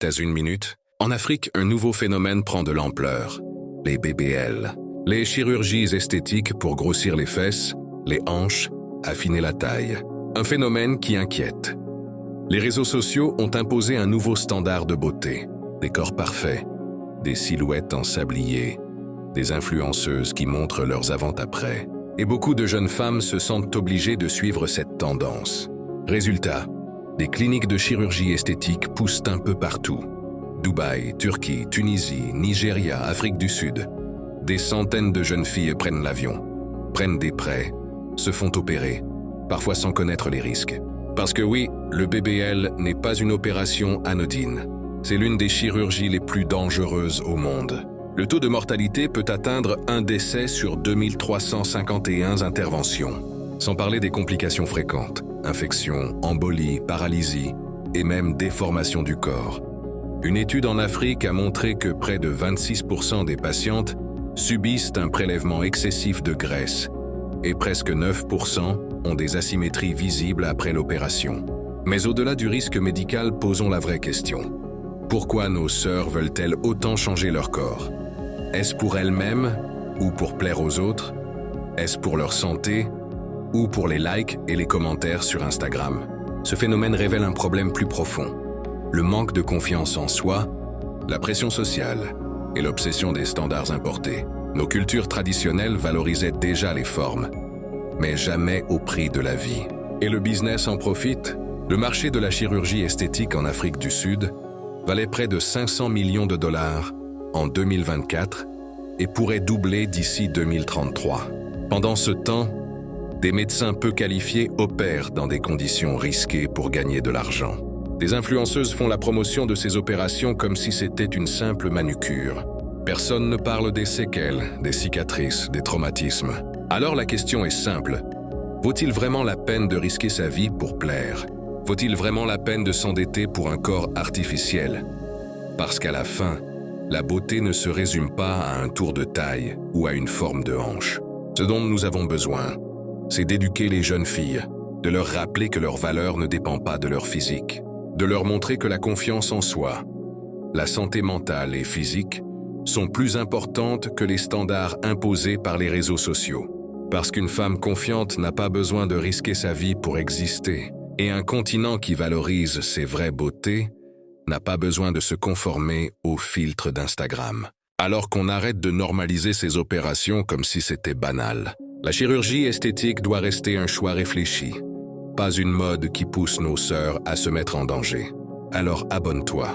T'as une minute? En Afrique, un nouveau phénomène prend de l'ampleur. Les BBL. Les chirurgies esthétiques pour grossir les fesses, les hanches, affiner la taille. Un phénomène qui inquiète. Les réseaux sociaux ont imposé un nouveau standard de beauté. Des corps parfaits, des silhouettes en sablier, des influenceuses qui montrent leurs avant-après. Et beaucoup de jeunes femmes se sentent obligées de suivre cette tendance. Résultat, des cliniques de chirurgie esthétique poussent un peu partout. Dubaï, Turquie, Tunisie, Nigeria, Afrique du Sud. Des centaines de jeunes filles prennent l'avion, prennent des prêts, se font opérer, parfois sans connaître les risques. Parce que oui, le BBL n'est pas une opération anodine. C'est l'une des chirurgies les plus dangereuses au monde. Le taux de mortalité peut atteindre un décès sur 2351 interventions. Sans parler des complications fréquentes, infections, embolies, paralysie et même déformation du corps. Une étude en Afrique a montré que près de 26% des patientes subissent un prélèvement excessif de graisse et presque 9% ont des asymétries visibles après l'opération. Mais au-delà du risque médical, posons la vraie question. Pourquoi nos sœurs veulent-elles autant changer leur corps? Est-ce pour elles-mêmes ou pour plaire aux autres? Est-ce pour leur santé ou pour les likes et les commentaires sur Instagram? Ce phénomène révèle un problème plus profond. Le manque de confiance en soi, la pression sociale et l'obsession des standards importés. Nos cultures traditionnelles valorisaient déjà les formes, mais jamais au prix de la vie. Et le business en profite? Le marché de la chirurgie esthétique en Afrique du Sud valait près de 500 millions de dollars en 2024 et pourrait doubler d'ici 2033. Pendant ce temps, des médecins peu qualifiés opèrent dans des conditions risquées pour gagner de l'argent. Des influenceuses font la promotion de ces opérations comme si c'était une simple manucure. Personne ne parle des séquelles, des cicatrices, des traumatismes. Alors la question est simple. Vaut-il vraiment la peine de risquer sa vie pour plaire? Vaut-il vraiment la peine de s'endetter pour un corps artificiel? Parce qu'à la fin, la beauté ne se résume pas à un tour de taille ou à une forme de hanche. Ce dont nous avons besoin, c'est d'éduquer les jeunes filles, de leur rappeler que leur valeur ne dépend pas de leur physique, de leur montrer que la confiance en soi, la santé mentale et physique sont plus importantes que les standards imposés par les réseaux sociaux. Parce qu'une femme confiante n'a pas besoin de risquer sa vie pour exister, et un continent qui valorise ses vraies beautés n'a pas besoin de se conformer aux filtres d'Instagram. Alors qu'on arrête de normaliser ces opérations comme si c'était banal. La chirurgie esthétique doit rester un choix réfléchi, pas une mode qui pousse nos sœurs à se mettre en danger. Alors abonne-toi.